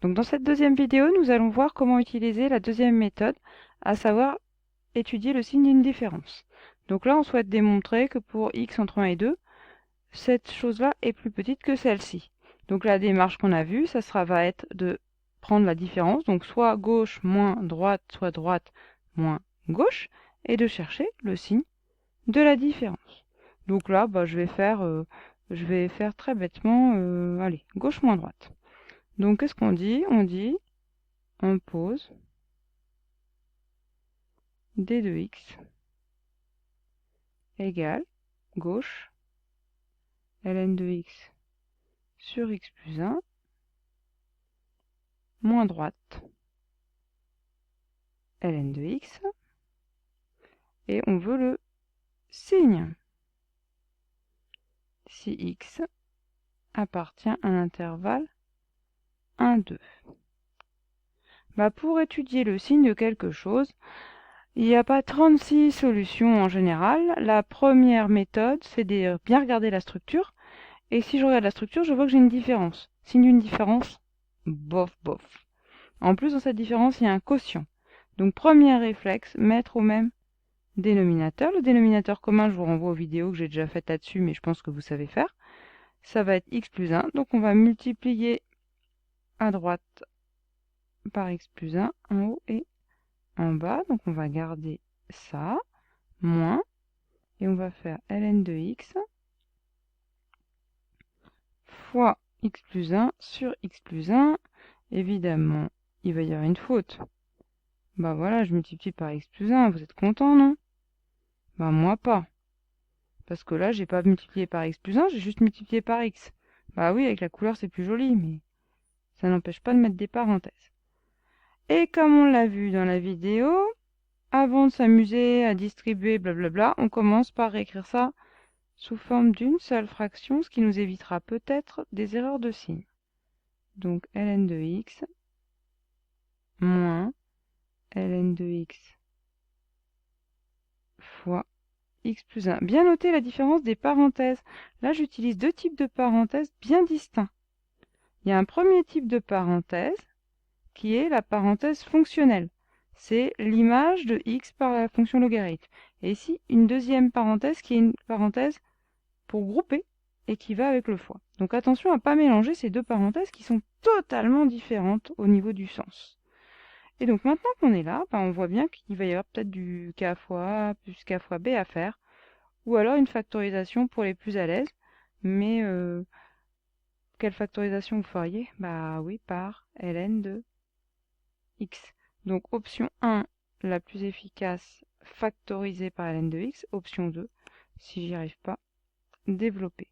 Donc dans cette deuxième vidéo, nous allons voir comment utiliser la deuxième méthode, à savoir étudier le signe d'une différence. Donc là, on souhaite démontrer que pour x entre 1 et 2, cette chose-là est plus petite que celle-ci. Donc la démarche qu'on a vue, va être de prendre la différence, donc soit gauche moins droite, soit droite moins gauche, et de chercher le signe de la différence. Donc là, je vais faire très bêtement, allez, gauche moins droite. Donc qu'est-ce qu'on dit? On pose d de x égale gauche ln de x sur x plus 1 moins droite ln de x, et on veut le signe si x appartient à l'intervalle 1, 2. Pour étudier le signe de quelque chose, il n'y a pas 36 solutions en général. La première méthode, c'est de bien regarder la structure. Et si je regarde la structure, je vois que j'ai une différence. Signe d'une différence, bof, bof. En plus, dans cette différence, il y a un quotient. Donc, premier réflexe, mettre au même dénominateur. Le dénominateur commun, je vous renvoie aux vidéos que j'ai déjà faites là-dessus, mais je pense que vous savez faire. Ça va être x plus 1. Donc, on va multiplier à droite par x plus 1 en haut et en bas. Donc, on va garder ça, moins, et on va faire ln de x fois x plus 1 sur x plus 1. Évidemment, il va y avoir une faute. Voilà, je multiplie par x plus 1. Vous êtes content, non? Moi pas. Parce que là, j'ai pas multiplié par x plus 1, j'ai juste multiplié par x. Oui, avec la couleur, c'est plus joli, mais ça n'empêche pas de mettre des parenthèses. Et comme on l'a vu dans la vidéo, avant de s'amuser à distribuer, blablabla, on commence par écrire ça sous forme d'une seule fraction, ce qui nous évitera peut-être des erreurs de signe. Donc ln de x moins ln de x fois x plus 1. Bien noter la différence des parenthèses. Là, j'utilise deux types de parenthèses bien distincts. Il y a un premier type de parenthèse qui est la parenthèse fonctionnelle. C'est l'image de x par la fonction logarithme. Et ici, une deuxième parenthèse qui est une parenthèse pour grouper et qui va avec le fois. Donc attention à ne pas mélanger ces deux parenthèses qui sont totalement différentes au niveau du sens. Et donc maintenant qu'on est là, on voit bien qu'il va y avoir peut-être du k fois a plus k fois b à faire, ou alors une factorisation pour les plus à l'aise. Mais quelle factorisation vous feriez? Oui, par ln de x. Donc option 1, la plus efficace, factorisée par ln de x. Option 2, si j'y arrive pas, développer.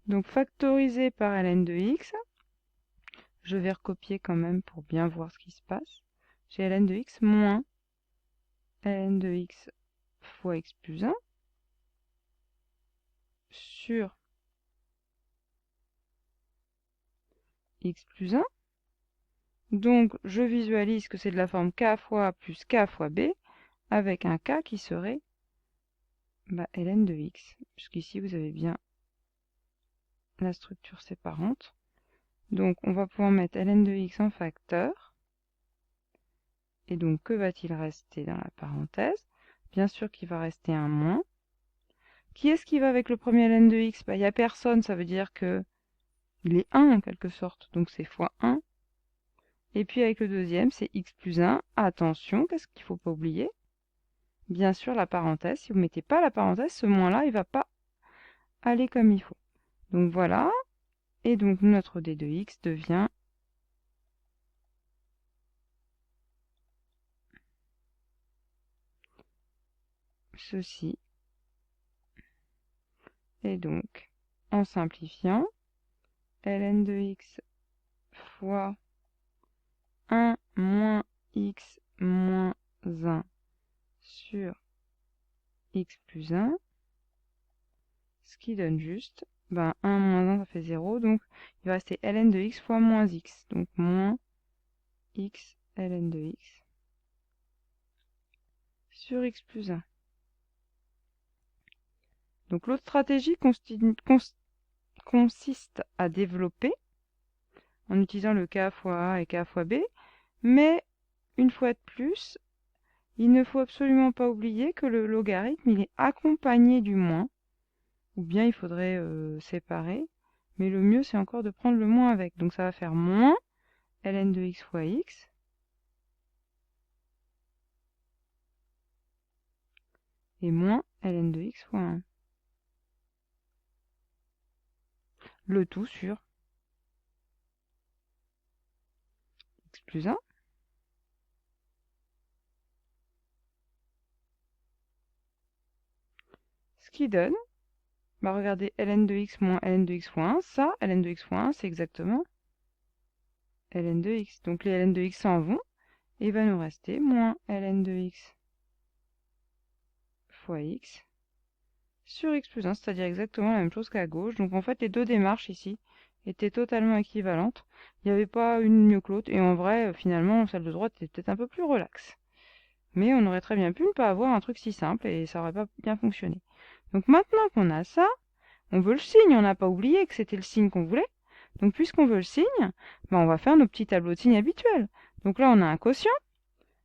Donc factorisé par ln de x, je vais recopier quand même pour bien voir ce qui se passe. J'ai ln de x moins ln de x fois x plus 1 sur x plus 1. Donc je visualise que c'est de la forme k fois a plus k fois b, avec un k qui serait ln de x, puisqu'ici vous avez bien la structure séparante. Donc on va pouvoir mettre ln de x en facteur. Et donc que va-t-il rester dans la parenthèse? Bien sûr qu'il va rester un moins. Qui est-ce qui va avec le premier ln de x? Il n'y a personne, ça veut dire que il est 1 en quelque sorte, donc c'est fois 1. Et puis avec le deuxième, c'est x plus 1. Attention, qu'est-ce qu'il ne faut pas oublier? Bien sûr la parenthèse. Si vous ne mettez pas la parenthèse, ce moins-là, il ne va pas aller comme il faut. Donc voilà. Et donc notre d de x devient ceci. Et donc, en simplifiant, ln de x fois 1 moins x moins 1 sur x plus 1, ce qui donne juste 1 moins 1, ça fait 0, donc il va rester ln de x fois moins x, donc moins x ln de x sur x plus 1. Donc l'autre stratégie consiste à développer en utilisant le k fois a et k fois b. Mais, une fois de plus, il ne faut absolument pas oublier que le logarithme, il est accompagné du moins, ou bien il faudrait séparer, mais le mieux c'est encore de prendre le moins avec. Donc ça va faire moins ln de x fois x, et moins ln de x fois 1. Le tout sur x plus 1. Ce qui donne, bah regardez, ln de x moins ln de x fois 1, ça, ln de x fois 1, c'est exactement ln de x. Donc les ln de x s'en vont, et il va nous rester moins ln de x fois x sur x plus 1, c'est-à-dire exactement la même chose qu'à gauche. Donc en fait, les deux démarches ici étaient totalement équivalentes. Il n'y avait pas une mieux que l'autre, et en vrai, finalement, celle de droite était peut-être un peu plus relaxe. Mais on aurait très bien pu ne pas avoir un truc si simple, et ça aurait pas bien fonctionné. Donc maintenant qu'on a ça, on veut le signe, on n'a pas oublié que c'était le signe qu'on voulait. Donc puisqu'on veut le signe, ben, on va faire nos petits tableaux de signes habituels. Donc là, on a un quotient.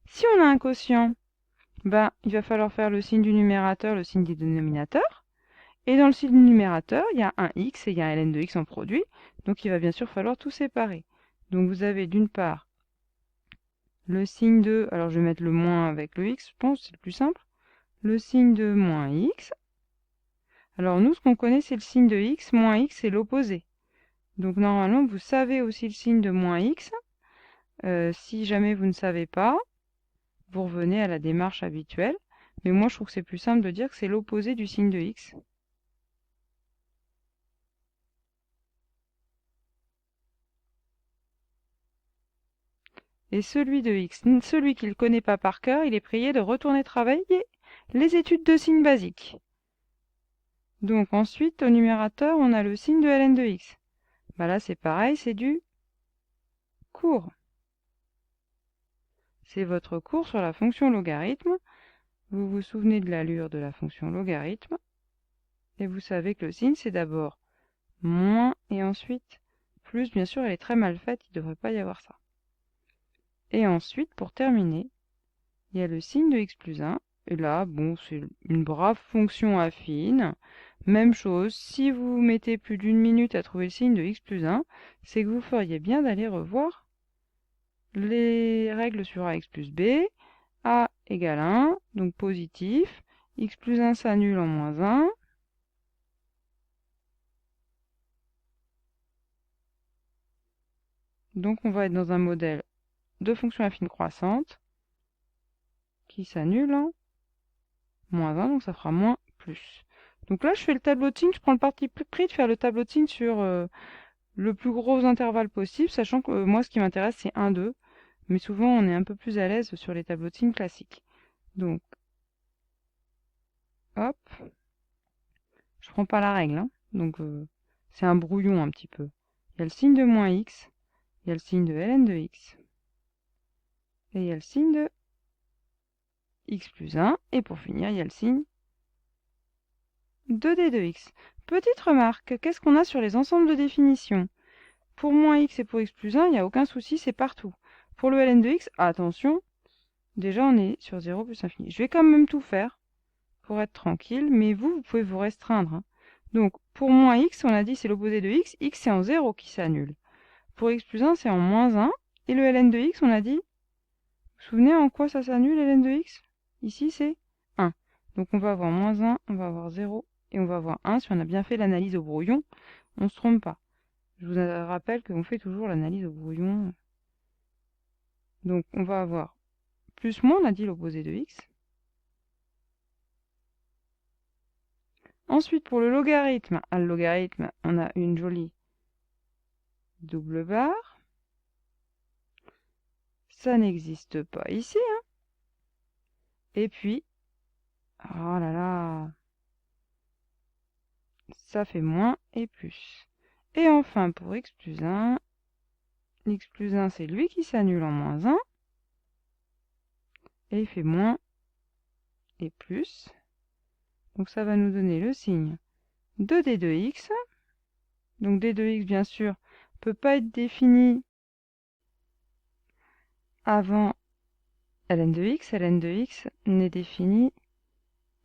Si on a un quotient, ben, il va falloir faire le signe du numérateur, le signe du dénominateur. Et dans le signe du numérateur, il y a un x et il y a un ln de x en produit. Donc il va bien sûr falloir tout séparer. Donc vous avez d'une part le signe de... Alors je vais mettre le moins avec le x, je pense, c'est le plus simple. Le signe de moins x. Alors nous, ce qu'on connaît, c'est le signe de x. Moins x, c'est l'opposé. Donc normalement, vous savez aussi le signe de moins x. Si jamais vous ne savez pas, vous revenez à la démarche habituelle. Mais moi, je trouve que c'est plus simple de dire que c'est l'opposé du signe de x. Et celui de x, celui qui ne le connaît pas par cœur, il est prié de retourner travailler les études de signes basiques. Donc ensuite, au numérateur, on a le signe de ln de x. Bah là, c'est pareil, c'est du cours. C'est votre cours sur la fonction logarithme. Vous vous souvenez de l'allure de la fonction logarithme. Et vous savez que le signe, c'est d'abord moins et ensuite plus. Bien sûr, elle est très mal faite, il ne devrait pas y avoir ça. Et ensuite, pour terminer, il y a le signe de x plus 1. Et là, bon, c'est une brave fonction affine. Même chose, si vous mettez plus d'une minute à trouver le signe de x plus 1, c'est que vous feriez bien d'aller revoir les règles sur ax plus b. A égale 1, donc positif. X plus 1 s'annule en moins 1. Donc on va être dans un modèle de fonction affine croissante qui s'annule en moins 1, donc ça fera moins plus. Donc là, je fais le tableau de signes, je prends le parti pris de faire le tableau de signes sur le plus gros intervalle possible, sachant que moi, ce qui m'intéresse, c'est 1, 2. Mais souvent, on est un peu plus à l'aise sur les tableaux de signes classiques. Donc, hop, je prends pas la règle, hein. Donc, c'est un brouillon un petit peu. Il y a le signe de moins x, il y a le signe de ln de x, et il y a le signe de x plus 1, et pour finir, il y a le signe de d de x. Petite remarque, qu'est-ce qu'on a sur les ensembles de définition? Pour moins x et pour x plus 1, il n'y a aucun souci, c'est partout. Pour le ln de x, attention, déjà on est sur 0 plus infini. Je vais quand même tout faire pour être tranquille, mais vous pouvez vous restreindre, hein. Donc, pour moins x, on a dit c'est l'opposé de x c'est en 0 qui s'annule. Pour x plus 1, c'est en moins 1, et le ln de x, on a dit, vous vous souvenez en quoi ça s'annule, ln de x? Ici, c'est 1. Donc on va avoir moins 1, on va avoir 0, et on va avoir 1. Si on a bien fait l'analyse au brouillon, on ne se trompe pas. Je vous rappelle qu'on fait toujours l'analyse au brouillon. Donc on va avoir plus moins, on a dit l'opposé de x. Ensuite, pour le logarithme, on a une jolie double barre. Ça n'existe pas ici, hein. Et puis, oh là là, ça fait moins et plus. Et enfin, pour x plus 1 c'est lui qui s'annule en moins 1. Et il fait moins et plus. Donc ça va nous donner le signe de d de x. Donc d de x, bien sûr, peut pas être défini avant ln de x n'est défini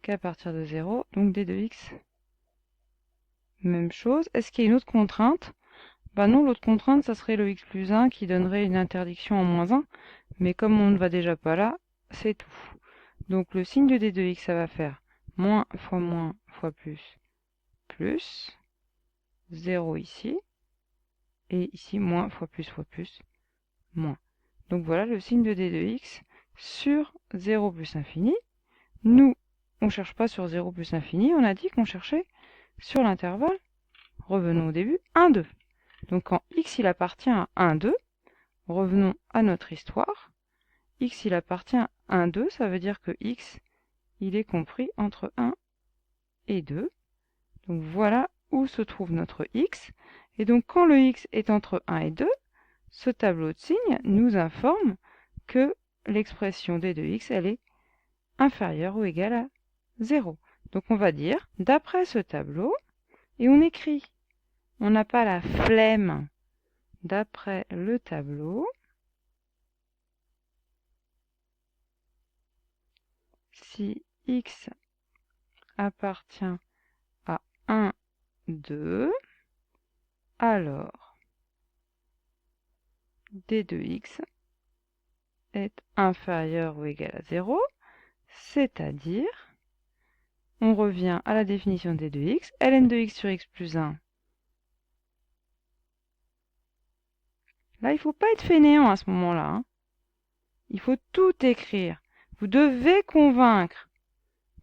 qu'à partir de 0, donc d de x, même chose. Est-ce qu'il y a une autre contrainte? Bah non, l'autre contrainte, ça serait le x plus 1 qui donnerait une interdiction en moins 1, mais comme on ne va déjà pas là, c'est tout. Donc le signe de d de x, ça va faire moins fois plus, 0 ici, et ici moins fois plus, moins. Donc voilà le signe de d de x sur 0 plus infini. Nous, on ne cherche pas sur 0 plus infini, on a dit qu'on cherchait sur l'intervalle, revenons au début, 1, 2. Donc quand x il appartient à 1, 2, revenons à notre histoire, x il appartient à 1, 2, ça veut dire que x il est compris entre 1 et 2. Donc voilà où se trouve notre x. Et donc quand le x est entre 1 et 2, ce tableau de signes nous informe que l'expression d de x, elle est inférieure ou égale à 0. Donc on va dire, d'après ce tableau, et on écrit. On n'a pas la flemme. D'après le tableau, si x appartient à 1, 2, alors d de x est inférieur ou égal à 0, c'est-à-dire, on revient à la définition de d de x, ln de x sur x plus 1. Là, il ne faut pas être fainéant à ce moment-là, hein. Il faut tout écrire. Vous devez convaincre.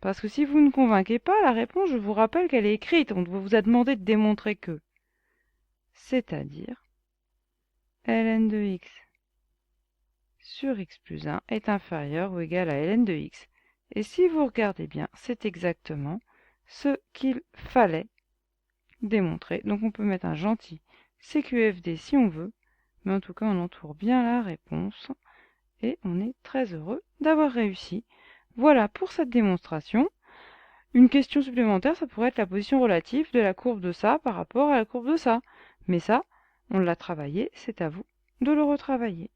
Parce que si vous ne convainquez pas, la réponse, je vous rappelle qu'elle est écrite. On vous a demandé de démontrer que. C'est-à-dire, ln de x sur x plus 1 est inférieur ou égal à ln de x. Et si vous regardez bien, c'est exactement ce qu'il fallait démontrer. Donc on peut mettre un gentil CQFD si on veut, mais en tout cas on entoure bien la réponse et on est très heureux d'avoir réussi. Voilà pour cette démonstration. Une question supplémentaire, ça pourrait être la position relative de la courbe de ça par rapport à la courbe de ça. Mais ça, on l'a travaillé, c'est à vous de le retravailler.